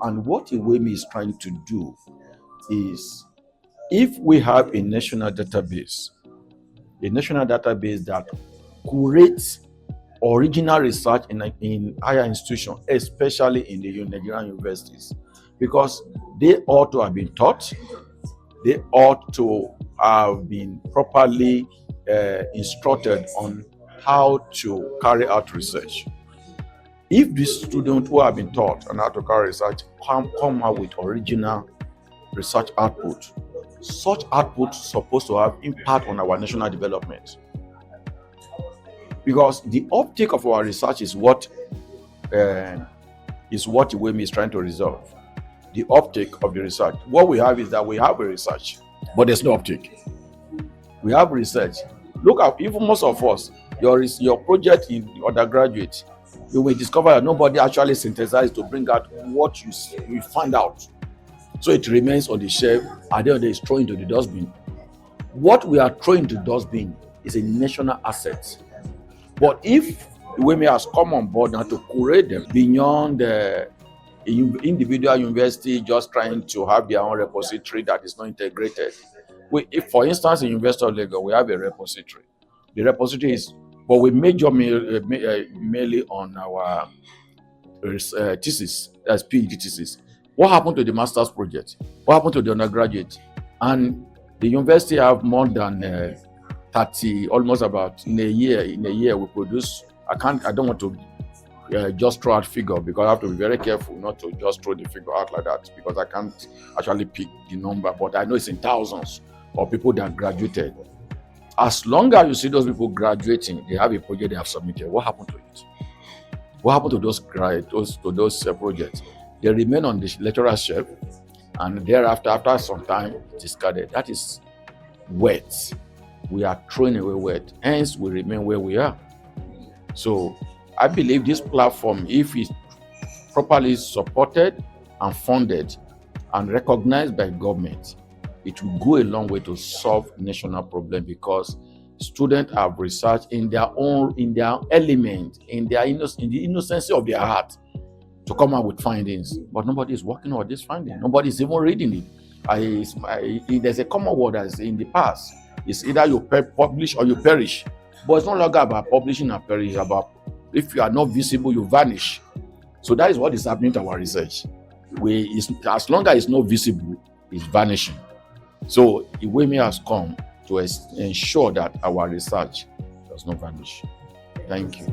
And what Iwemi is trying to do is, if we have a national database that curates original research in higher institutions, especially in the Nigerian universities, because they ought to have been taught, they ought to have been properly instructed on how to carry out research. If these students who have been taught on how to carry research come out with original research output, such output is supposed to have impact on our national development. Because the uptake of our research is what Iwemi is trying to resolve. The uptake of the research. What we have is that we have a research, but there's no uptake. We have research. Look at, even most of us, your project in undergraduate, you will discover that nobody actually synthesized to bring out what you find out. So it remains on the shelf, and then it's thrown into the dustbin. What we are throwing into the dustbin is a national asset. But if Iwemi has come on board now to curate them beyond the individual university just trying to have their own repository that is not integrated. If, for instance, in University of Lagos, we have a repository. The repository is, but we major mainly on our thesis, as PhD thesis. What happened to the master's project? What happened to the undergraduate? And the university have more than 30, almost about in a year we produce. I don't want to just throw out figure, because I have to be very careful not to just throw the figure out like that, because I can't actually pick the number, but I know it's in thousands of people that graduated. As long as you see those people graduating, they have a project they have submitted. What happened to it? What happened to those projects? They remain on the lecturer's shelf, and thereafter, after some time, discarded. That is wet. We are throwing away wet. Hence, we remain where we are. So I believe this platform, if it's properly supported and funded and recognized by government, it will go a long way to solve national problem, because students have research in their element, in the innocency of their heart, to come out with findings. But nobody is working on this finding. Nobody is even reading it. There's a common word that's in the past. It's either you publish or you perish. But it's no longer about publishing and perish, about if you are not visible, you vanish. So that is what is happening to our research. As long as it's not visible, it's vanishing. So Iwemi has come to ensure that our research does not vanish. Thank you.